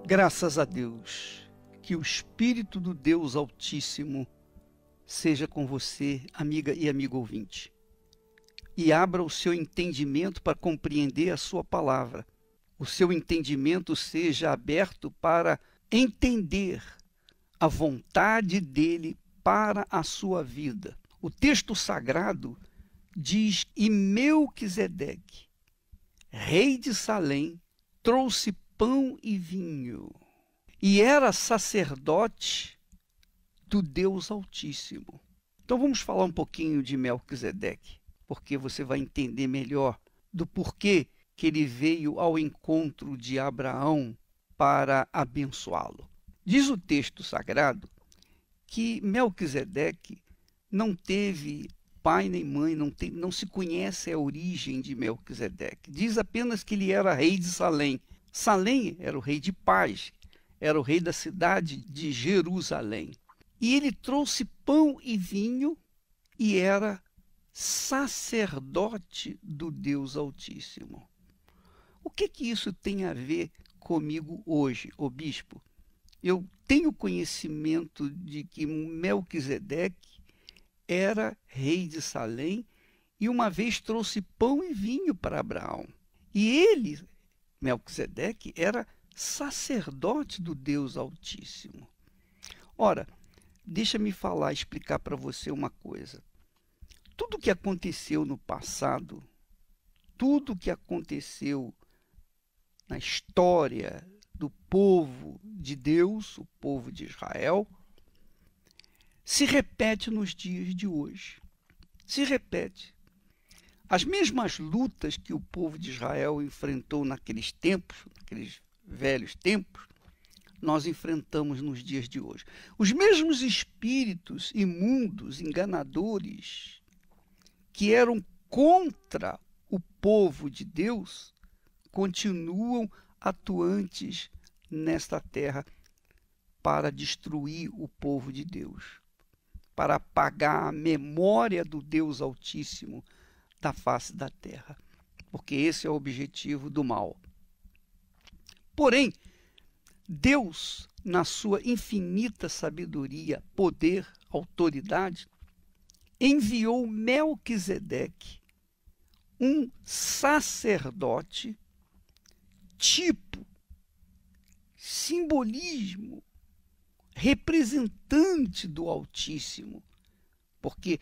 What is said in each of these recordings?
Graças a Deus, que o Espírito do Deus Altíssimo seja com você, amiga e amigo ouvinte, e abra o seu entendimento para compreender a sua palavra. O seu entendimento seja aberto para entender a vontade dele para a sua vida. O texto sagrado diz: e Melquisedeque, rei de Salém, trouxe pão e vinho, e era sacerdote do Deus Altíssimo. Então vamos falar um pouquinho de Melquisedeque, porque você vai entender melhor do porquê que ele veio ao encontro de Abraão para abençoá-lo. Diz o texto sagrado que Melquisedeque não teve pai nem mãe, não se conhece a origem de Melquisedeque. Diz apenas que ele era rei de Salém. Salém era o rei de paz, era o rei da cidade de Jerusalém. E ele trouxe pão e vinho e era sacerdote do Deus Altíssimo. O que isso tem a ver comigo hoje, ô bispo? Eu tenho conhecimento de que Melquisedeque era rei de Salém e uma vez trouxe pão e vinho para Abraão. E ele, Melquisedeque, era sacerdote do Deus Altíssimo. Ora, deixa-me explicar para você uma coisa. Tudo o que aconteceu no passado, tudo o que aconteceu na história do povo de Deus, o povo de Israel, se repete nos dias de hoje. Se repete. As mesmas lutas que o povo de Israel enfrentou naqueles tempos, naqueles velhos tempos, nós enfrentamos nos dias de hoje. Os mesmos espíritos imundos, enganadores, que eram contra o povo de Deus, continuam atuantes nesta terra para destruir o povo de Deus, para apagar a memória do Deus Altíssimo da face da terra, porque esse é o objetivo do mal. Porém, Deus, na sua infinita sabedoria, poder, autoridade, enviou Melquisedeque, um sacerdote, tipo, simbolismo, representante do Altíssimo, porque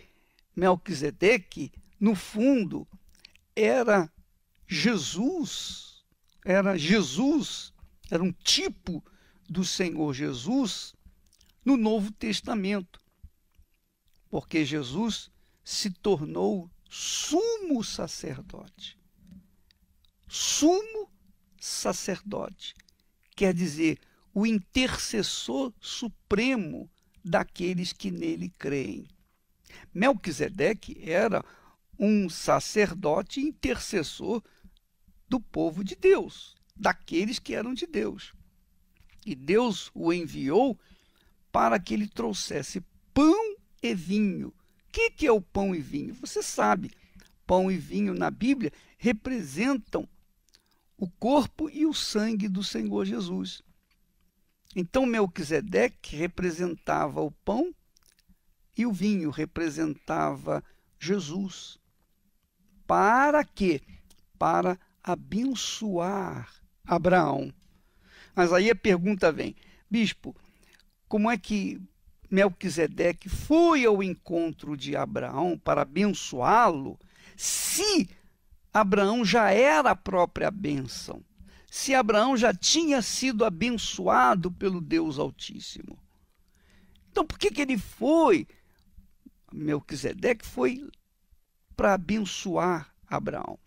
Melquisedeque, no fundo, era Jesus, era um tipo do Senhor Jesus no Novo Testamento, porque Jesus se tornou sumo sacerdote. Sumo sacerdote quer dizer o intercessor supremo daqueles que nele creem. Melquisedeque era um sacerdote intercessor do povo de Deus, daqueles que eram de Deus. E Deus o enviou para que ele trouxesse pão e vinho. O que é o pão e vinho? Você sabe, pão e vinho na Bíblia representam o corpo e o sangue do Senhor Jesus. Então Melquisedeque representava o pão e o vinho representava Jesus. Para quê? Para abençoar Abraão. Mas aí a pergunta vem: bispo, como é que Melquisedeque foi ao encontro de Abraão para abençoá-lo, se Abraão já era a própria bênção, se Abraão já tinha sido abençoado pelo Deus Altíssimo? Então por que ele foi? Melquisedeque foi para abençoar Abraão.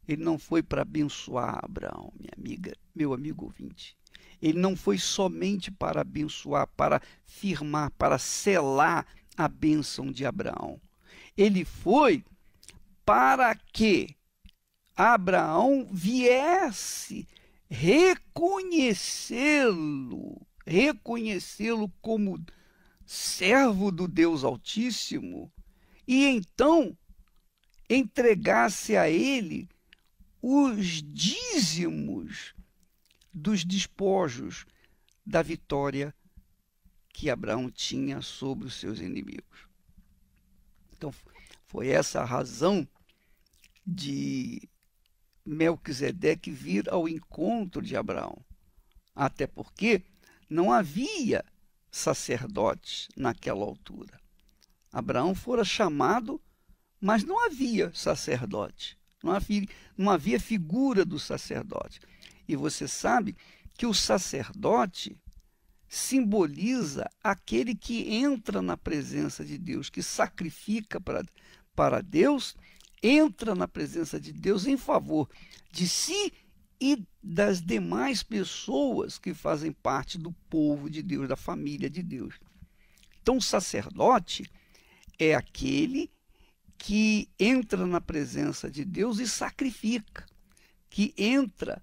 Ele não foi para abençoar Abraão, minha amiga, meu amigo ouvinte. Ele não foi somente para abençoar, para firmar, para selar a bênção de Abraão. Ele foi para que Abraão viesse reconhecê-lo como servo do Deus Altíssimo e então entregasse a ele os dízimos dos despojos da vitória que Abraão tinha sobre os seus inimigos. Então, foi essa a razão de Melquisedeque vir ao encontro de Abraão. Até porque não havia sacerdotes naquela altura. Abraão fora chamado, mas não havia sacerdote. Não havia figura do sacerdote. E você sabe que o sacerdote simboliza aquele que entra na presença de Deus, que sacrifica para Deus, entra na presença de Deus em favor de si e das demais pessoas que fazem parte do povo de Deus, da família de Deus. Então, o sacerdote é aquele que entra na presença de Deus e sacrifica, que entra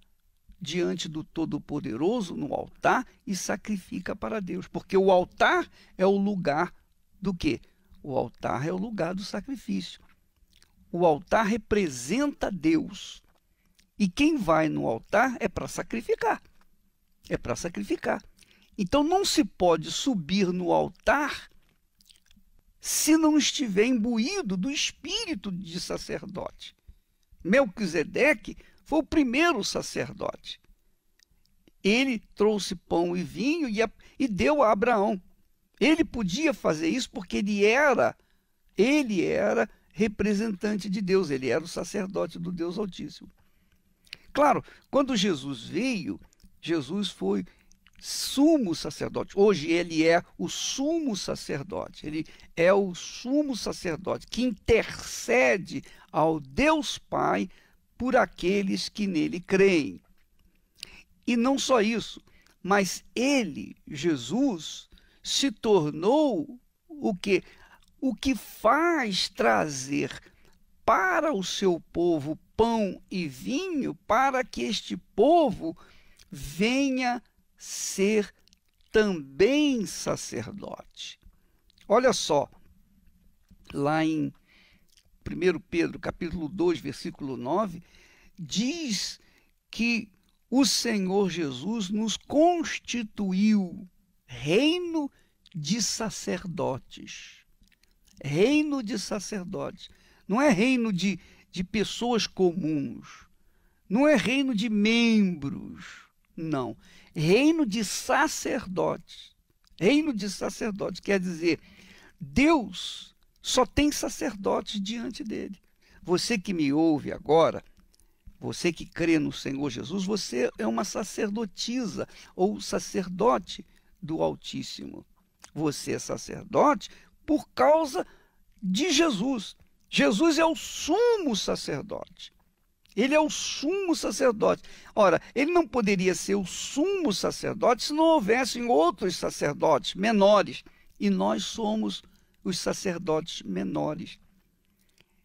diante do Todo-Poderoso no altar e sacrifica para Deus, porque o altar é o lugar do quê? O altar é o lugar do sacrifício. O altar representa Deus. E quem vai no altar é para sacrificar. É para sacrificar. Então não se pode subir no altar se não estiver imbuído do espírito de sacerdote. Melquisedeque foi o primeiro sacerdote. Ele trouxe pão e vinho e deu a Abraão. Ele podia fazer isso porque ele era representante de Deus, ele era o sacerdote do Deus Altíssimo. Claro, quando Jesus veio, Jesus foi sumo sacerdote. Hoje ele é o sumo sacerdote. Ele é o sumo sacerdote que intercede ao Deus Pai por aqueles que nele creem. E não só isso, mas ele, Jesus, se tornou o que? O que faz trazer para o seu povo pão e vinho, para que este povo venha ser também sacerdote. Olha só, lá em 1 Pedro, capítulo 2, versículo 9, diz que o Senhor Jesus nos constituiu reino de sacerdotes. Reino de sacerdotes. Não é reino de pessoas comuns. Não é reino de membros. Não. Reino de sacerdotes. Reino de sacerdotes quer dizer, Deus só tem sacerdotes diante dele. Você que me ouve agora, você que crê no Senhor Jesus, você é uma sacerdotisa ou sacerdote do Altíssimo. Você é sacerdote por causa de Jesus. Jesus é o sumo sacerdote. Ele é o sumo sacerdote. Ora, ele não poderia ser o sumo sacerdote se não houvessem outros sacerdotes menores. E nós somos os sacerdotes menores.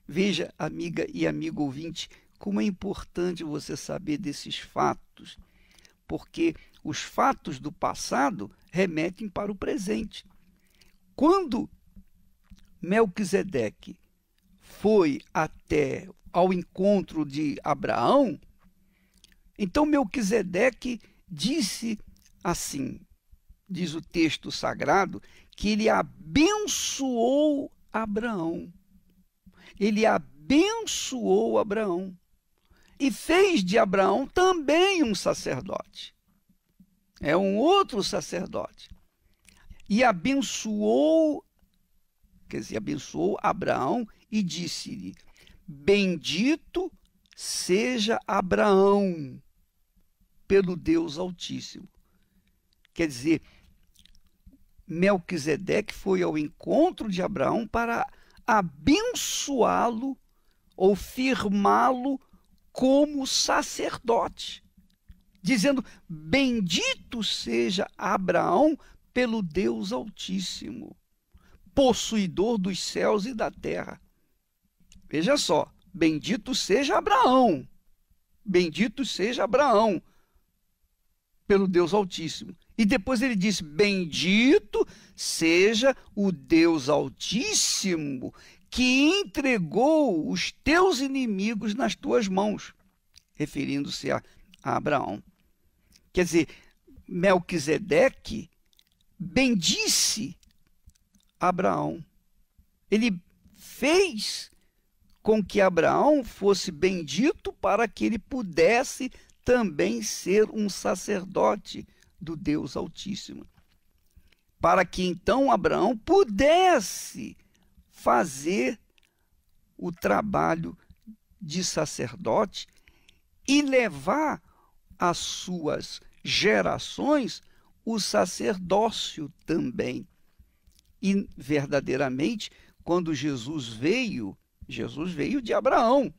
Veja, amiga e amigo ouvinte, como é importante você saber desses fatos, porque os fatos do passado remetem para o presente. Quando Melquisedeque foi até ao encontro de Abraão, então Melquisedeque disse assim, diz o texto sagrado, que ele abençoou Abraão. Ele abençoou Abraão e fez de Abraão também um sacerdote. É um outro sacerdote. E abençoou, quer dizer, abençoou Abraão e disse-lhe: bendito seja Abraão pelo Deus Altíssimo. Quer dizer, Melquisedeque foi ao encontro de Abraão para abençoá-lo ou firmá-lo como sacerdote, dizendo: bendito seja Abraão pelo Deus Altíssimo, possuidor dos céus e da terra. Veja só, bendito seja Abraão, bendito seja Abraão pelo Deus Altíssimo. E depois ele diz: bendito seja o Deus Altíssimo que entregou os teus inimigos nas tuas mãos, referindo-se a Abraão. Quer dizer, Melquisedeque bendisse Abraão. Ele fez com que Abraão fosse bendito para que ele pudesse também ser um sacerdote do Deus Altíssimo. Para que então Abraão pudesse fazer o trabalho de sacerdote e levar às suas gerações o sacerdócio também. E verdadeiramente, quando Jesus veio de Abraão.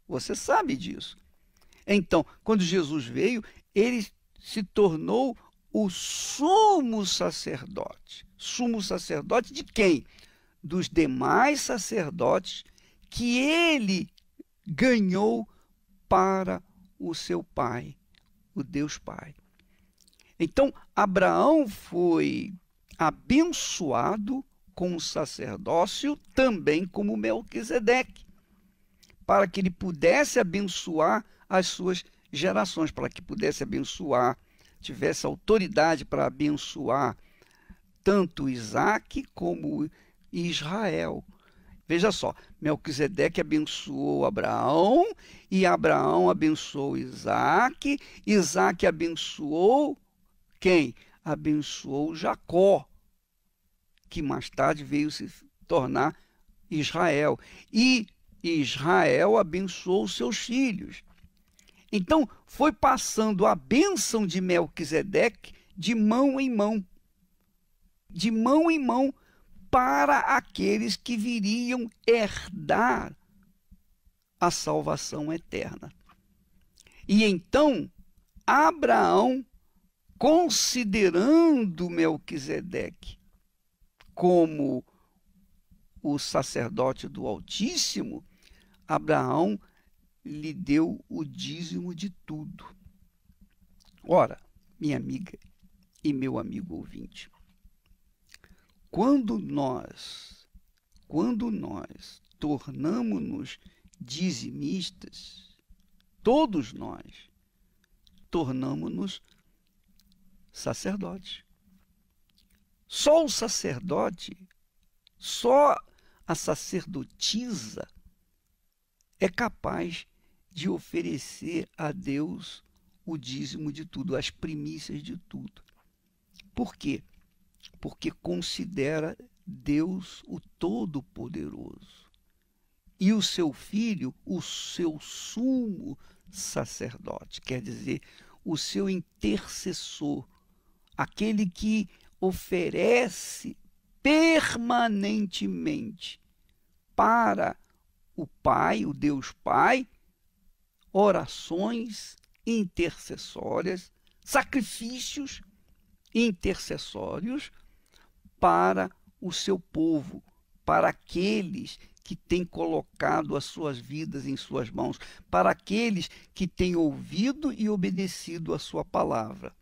Você sabe disso. Então, quando Jesus veio, ele se tornou o sumo sacerdote. Sumo sacerdote de quem? Dos demais sacerdotes que ele ganhou para o seu pai, o Deus Pai. Então, Abraão foi abençoado com o sacerdócio também como Melquisedeque, para que ele pudesse abençoar as suas gerações, para que pudesse abençoar, tivesse autoridade para abençoar tanto Isaque como Israel. Veja só, Melquisedeque abençoou Abraão, e Abraão abençoou Isaque, Isaque abençoou quem? Abençoou Jacó, que mais tarde veio se tornar Israel. E Israel abençoou seus filhos. Então, foi passando a bênção de Melquisedeque de mão em mão, para aqueles que viriam herdar a salvação eterna. E então, Abraão, considerando Melquisedeque como o sacerdote do Altíssimo, Abraão lhe deu o dízimo de tudo. Ora, minha amiga e meu amigo ouvinte, quando nós tornamos-nos dizimistas, todos nós tornamos-nos sacerdotes. Só o sacerdote, só a sacerdotisa é capaz de oferecer a Deus o dízimo de tudo, as primícias de tudo. Por quê? Porque considera Deus o Todo-Poderoso e o seu Filho o seu sumo sacerdote, quer dizer, o seu intercessor, aquele que oferece permanentemente para o Pai, o Deus Pai, orações intercessórias, sacrifícios intercessórios para o seu povo, para aqueles que têm colocado as suas vidas em suas mãos, para aqueles que têm ouvido e obedecido a sua palavra.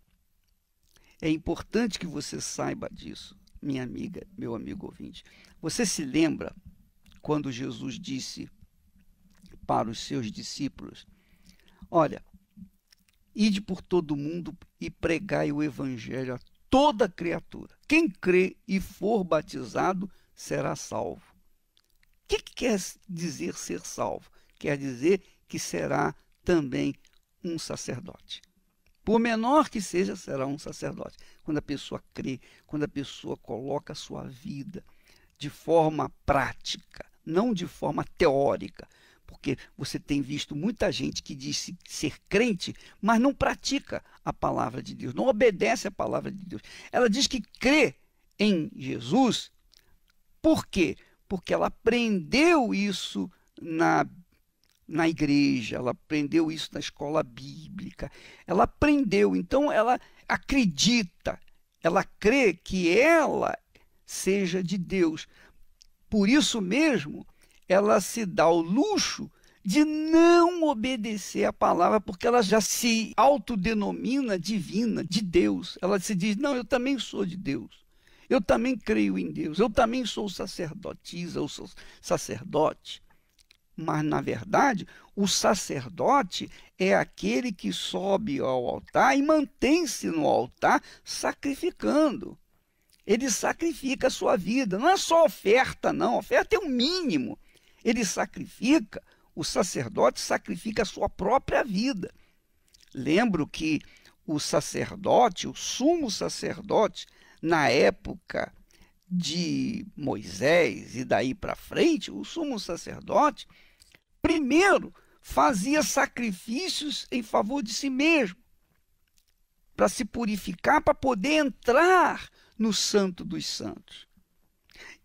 É importante que você saiba disso, minha amiga, meu amigo ouvinte. Você se lembra quando Jesus disse para os seus discípulos: olha, ide por todo o mundo e pregai o evangelho a toda criatura. Quem crê e for batizado será salvo. O que quer dizer ser salvo? Quer dizer que será também um sacerdote. Por menor que seja, será um sacerdote. Quando a pessoa crê, quando a pessoa coloca a sua vida de forma prática, não de forma teórica, porque você tem visto muita gente que diz ser crente, mas não pratica a palavra de Deus, não obedece a palavra de Deus. Ela diz que crê em Jesus. Por quê? Porque ela aprendeu isso na igreja, ela aprendeu isso na escola bíblica, ela aprendeu, então ela acredita, ela crê que ela seja de Deus. Por isso mesmo, ela se dá o luxo de não obedecer a palavra, porque ela já se autodenomina divina, de Deus. Ela se diz: não, eu também sou de Deus, eu também creio em Deus, eu também sou sacerdotisa, eu sou sacerdote. Mas, na verdade, o sacerdote é aquele que sobe ao altar e mantém-se no altar sacrificando. Ele sacrifica a sua vida. Não é só oferta, não. Oferta é o mínimo. Ele sacrifica, o sacerdote sacrifica a sua própria vida. Lembro que o sacerdote, o sumo sacerdote, na época de Moisés e daí para frente, o sumo sacerdote, primeiro fazia sacrifícios em favor de si mesmo, para se purificar, para poder entrar no Santo dos Santos.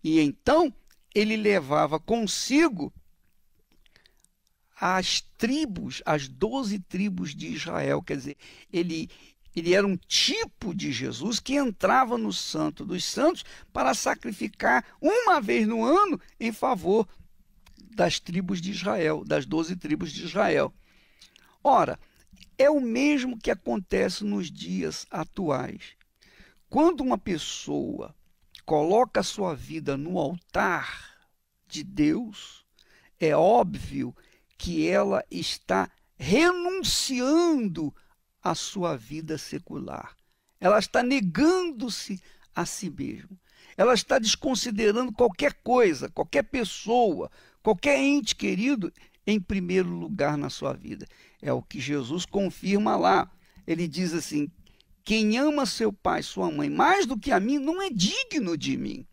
E então ele levava consigo as tribos, as 12 tribos de Israel. Quer dizer, ele era um tipo de Jesus que entrava no Santo dos Santos para sacrificar uma vez no ano em favor das tribos de Israel, das 12 tribos de Israel. Ora, é o mesmo que acontece nos dias atuais. Quando uma pessoa coloca a sua vida no altar de Deus, é óbvio que ela está renunciando à sua vida secular. Ela está negando-se a si mesma. Ela está desconsiderando qualquer coisa, qualquer pessoa, qualquer ente querido em primeiro lugar na sua vida. É o que Jesus confirma lá. Ele diz assim: quem ama seu pai, sua mãe, mais do que a mim, não é digno de mim.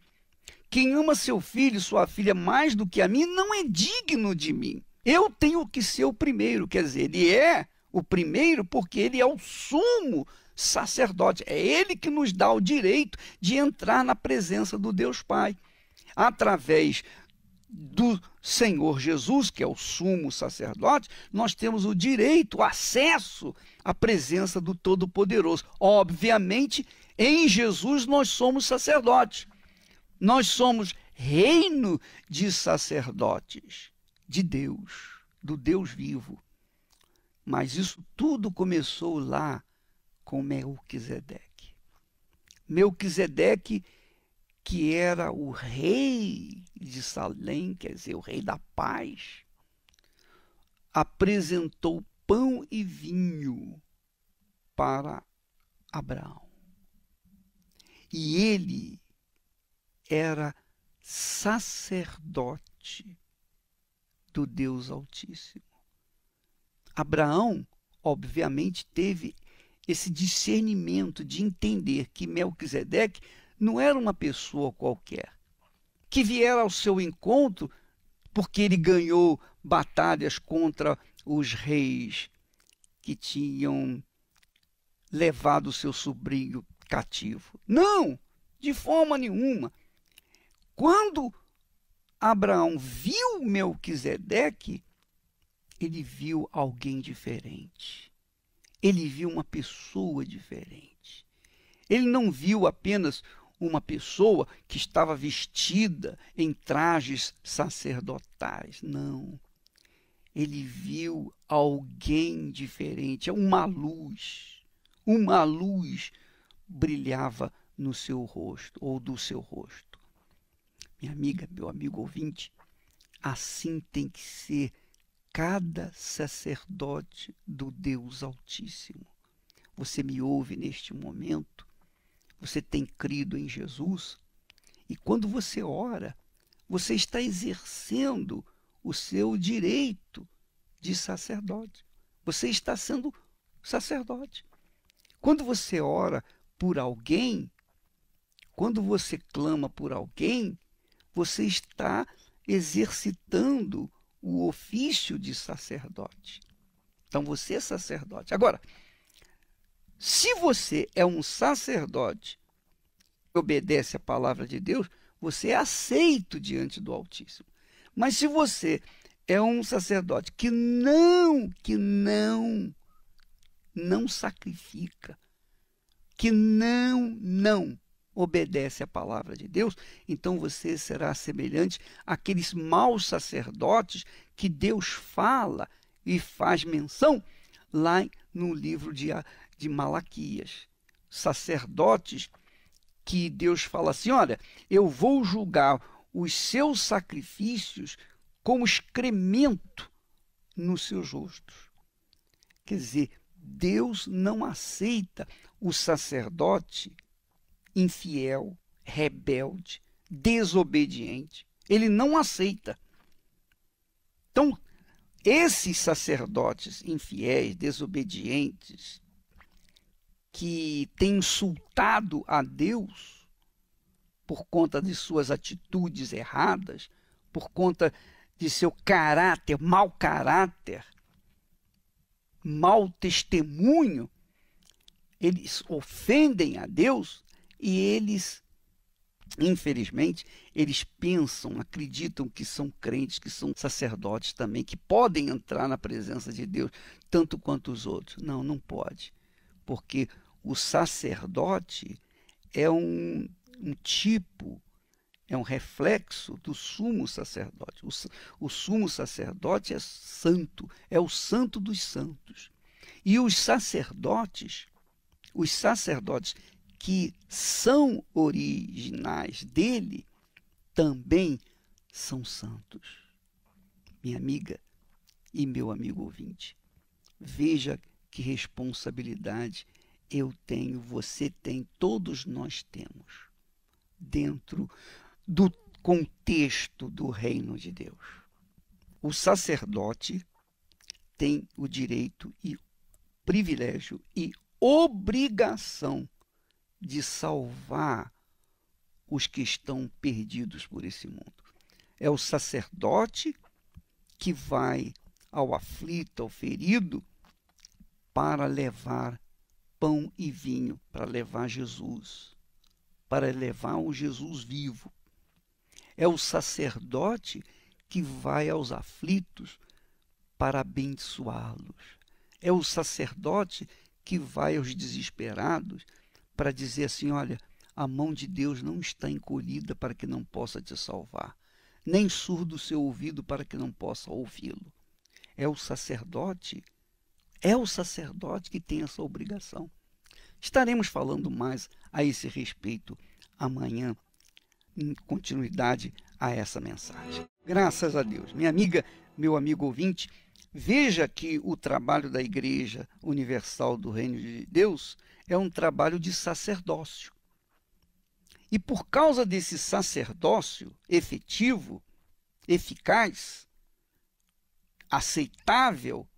Quem ama seu filho, sua filha, mais do que a mim, não é digno de mim. Eu tenho que ser o primeiro. Quer dizer, ele é o primeiro porque ele é o sumo sacerdote. É ele que nos dá o direito de entrar na presença do Deus Pai. Através do Senhor Jesus, que é o sumo sacerdote, nós temos o direito, o acesso à presença do Todo-Poderoso. Obviamente, em Jesus nós somos sacerdotes. Nós somos reino de sacerdotes de Deus, do Deus vivo. Mas isso tudo começou lá com Melquisedeque. Melquisedeque, que era o rei de Salém, quer dizer, o rei da paz, apresentou pão e vinho para Abraão. E ele era sacerdote do Deus Altíssimo. Abraão, obviamente, teve esse discernimento de entender que Melquisedeque não era uma pessoa qualquer, que viera ao seu encontro porque ele ganhou batalhas contra os reis que tinham levado seu sobrinho cativo. Não, de forma nenhuma. Quando Abraão viu Melquisedeque, ele viu alguém diferente. Ele viu uma pessoa diferente. Ele não viu apenas uma pessoa que estava vestida em trajes sacerdotais. Não. Ele viu alguém diferente. Uma luz brilhava no seu rosto, ou do seu rosto. Minha amiga, meu amigo ouvinte, assim tem que ser cada sacerdote do Deus Altíssimo. Você me ouve neste momento? Você tem crido em Jesus? E quando você ora, você está exercendo o seu direito de sacerdote. Você está sendo sacerdote. Quando você ora por alguém, quando você clama por alguém, você está exercitando o ofício de sacerdote. Então você é sacerdote. Agora, se você é um sacerdote que obedece à palavra de Deus, você é aceito diante do Altíssimo. Mas se você é um sacerdote que não sacrifica, que não obedece à palavra de Deus, então você será semelhante àqueles maus sacerdotes que Deus fala e faz menção lá no livro de Malaquias. Sacerdotes que Deus fala assim: olha, eu vou julgar os seus sacrifícios como excremento nos seus rostos. Quer dizer, Deus não aceita o sacerdote infiel, rebelde, desobediente. Ele não aceita. Então, esses sacerdotes infiéis, desobedientes, que têm insultado a Deus por conta de suas atitudes erradas, por conta de seu caráter, mau testemunho, eles ofendem a Deus e eles, infelizmente, eles pensam, acreditam que são crentes, que são sacerdotes também, que podem entrar na presença de Deus tanto quanto os outros. Não, não pode, porque o sacerdote é um tipo, é um reflexo do sumo sacerdote. O sumo sacerdote é santo, é o santo dos santos. E os sacerdotes que são originais dele, também são santos. Minha amiga e meu amigo ouvinte, veja que responsabilidade eu tenho, você tem, todos nós temos, dentro do contexto do reino de Deus. O sacerdote tem o direito e privilégio e obrigação de salvar os que estão perdidos por esse mundo. É o sacerdote que vai ao aflito, ao ferido, para levar pão e vinho, para levar Jesus, para levar um Jesus vivo. É o sacerdote que vai aos aflitos para abençoá-los. É o sacerdote que vai aos desesperados para dizer assim, olha, a mão de Deus não está encolhida para que não possa te salvar, nem surdo o seu ouvido para que não possa ouvi-lo. É o sacerdote que tem essa obrigação. Estaremos falando mais a esse respeito amanhã, em continuidade a essa mensagem. Graças a Deus. Minha amiga, meu amigo ouvinte, veja que o trabalho da Igreja Universal do Reino de Deus é um trabalho de sacerdócio. E por causa desse sacerdócio efetivo, eficaz, aceitável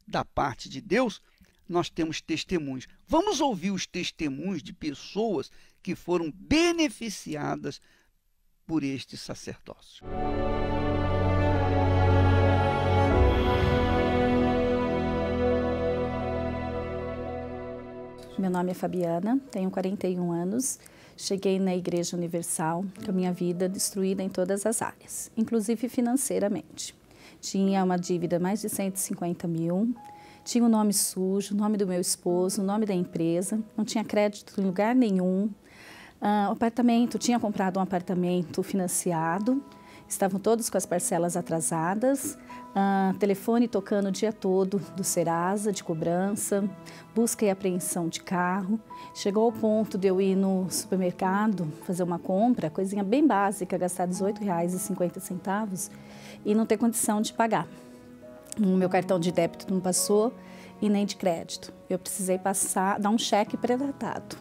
da parte de Deus, nós temos testemunhos. Vamos ouvir os testemunhos de pessoas que foram beneficiadas por este sacerdócio. Meu nome é Fabiana, tenho 41 anos, cheguei na Igreja Universal com a minha vida destruída em todas as áreas, inclusive financeiramente. Tinha uma dívida mais de 150 mil, tinha o nome sujo, o nome do meu esposo, o nome da empresa, não tinha crédito em lugar nenhum. Tinha comprado um apartamento financiado, estavam todos com as parcelas atrasadas, telefone tocando o dia todo do Serasa, de cobrança, busca e apreensão de carro. Chegou ao ponto de eu ir no supermercado fazer uma compra, coisinha bem básica, gastar R$18,50 e não ter condição de pagar. O meu cartão de débito não passou e nem de crédito. Eu precisei dar um cheque pré-datado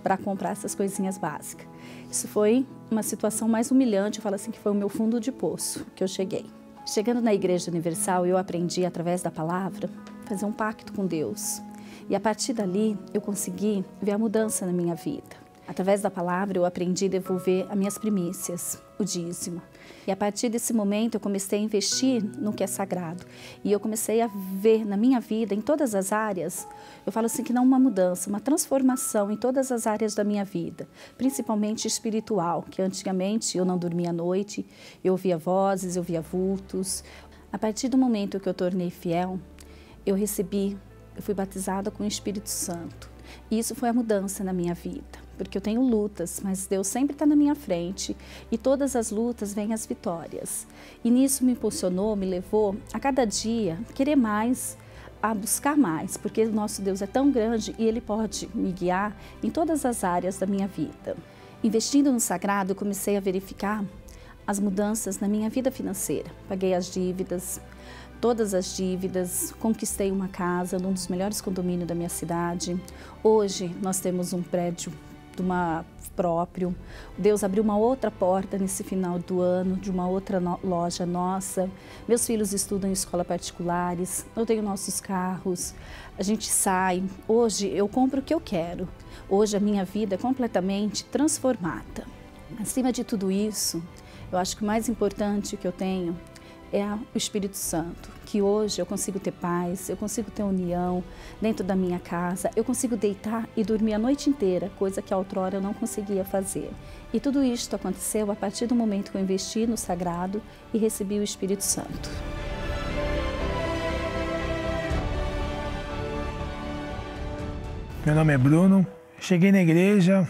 para comprar essas coisinhas básicas. Isso foi uma situação mais humilhante, eu falo assim que foi o meu fundo de poço que eu cheguei. Chegando na Igreja Universal, eu aprendi através da palavra a fazer um pacto com Deus. E a partir dali, eu consegui ver a mudança na minha vida. Através da palavra, eu aprendi a devolver as minhas primícias, o dízimo. E a partir desse momento, eu comecei a investir no que é sagrado. E eu comecei a ver na minha vida, em todas as áreas, eu falo assim que não uma mudança, uma transformação em todas as áreas da minha vida, principalmente espiritual, que antigamente eu não dormia à noite, eu ouvia vozes, eu via vultos. A partir do momento que eu tornei fiel, eu fui batizada com o Espírito Santo. E isso foi a mudança na minha vida. Porque eu tenho lutas, mas Deus sempre está na minha frente e todas as lutas vêm as vitórias. E nisso me impulsionou, me levou a cada dia querer mais, a buscar mais, porque o nosso Deus é tão grande e Ele pode me guiar em todas as áreas da minha vida. Investindo no sagrado, eu comecei a verificar as mudanças na minha vida financeira. Paguei as dívidas, todas as dívidas, conquistei uma casa num dos melhores condomínios da minha cidade. Hoje nós temos um prédio próprio. Deus abriu uma outra porta nesse final do ano, de uma outra loja nossa. Meus filhos estudam em escola particulares, eu tenho nossos carros, a gente sai. Hoje eu compro o que eu quero. Hoje a minha vida é completamente transformada. Acima de tudo isso, eu acho que o mais importante que eu tenho é o Espírito Santo, que hoje eu consigo ter paz, eu consigo ter união dentro da minha casa, eu consigo deitar e dormir a noite inteira, coisa que outrora eu não conseguia fazer. E tudo isto aconteceu a partir do momento que eu investi no sagrado e recebi o Espírito Santo. Meu nome é Bruno, cheguei na igreja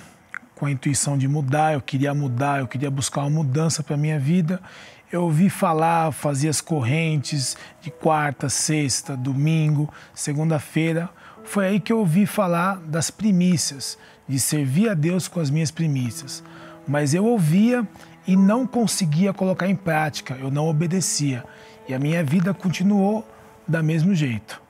com a intuição de mudar, eu queria buscar uma mudança para a minha vida. Eu ouvi falar, fazia as correntes de quarta, sexta, domingo, segunda-feira. Foi aí que eu ouvi falar das primícias, de servir a Deus com as minhas primícias. Mas eu ouvia e não conseguia colocar em prática, eu não obedecia. E a minha vida continuou do mesmo jeito.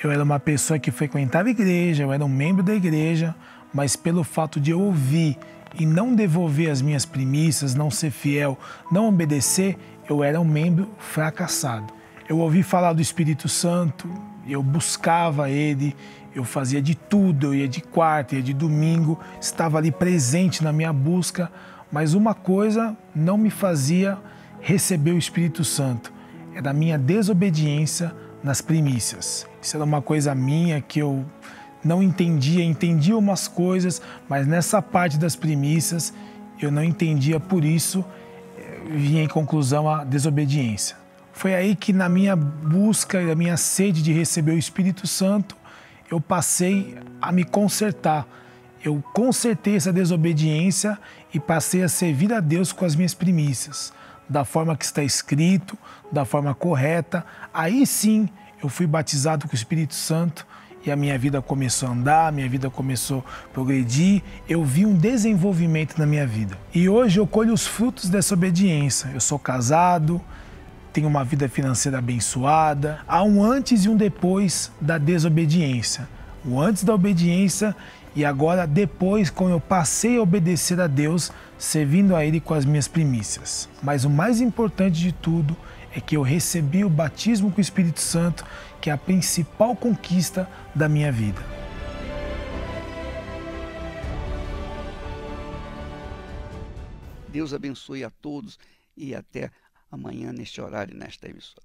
Eu era uma pessoa que frequentava a igreja, eu era um membro da igreja, mas pelo fato de eu ouvir e não devolver as minhas primícias, não ser fiel, não obedecer, eu era um membro fracassado. Eu ouvi falar do Espírito Santo, eu buscava Ele, eu fazia de tudo, eu ia de quarta, ia de domingo, estava ali presente na minha busca, mas uma coisa não me fazia receber o Espírito Santo, era a minha desobediência nas primícias. Isso era uma coisa minha que eu não entendia umas coisas, mas nessa parte das primícias eu não entendia, por isso vinha em conclusão a desobediência. Foi aí que na minha busca e na minha sede de receber o Espírito Santo, eu passei a me consertar. Eu consertei essa desobediência e passei a servir a Deus com as minhas primícias, da forma que está escrito, da forma correta. Aí sim eu fui batizado com o Espírito Santo, e a minha vida começou a andar, minha vida começou a progredir, eu vi um desenvolvimento na minha vida. E hoje eu colho os frutos dessa obediência. Eu sou casado, tenho uma vida financeira abençoada. Há um antes e um depois da desobediência. O antes da obediência e agora depois, quando eu passei a obedecer a Deus, servindo a Ele com as minhas primícias. Mas o mais importante de tudo é que eu recebi o batismo com o Espírito Santo, que é a principal conquista da minha vida. Deus abençoe a todos e até amanhã neste horário, nesta emissora.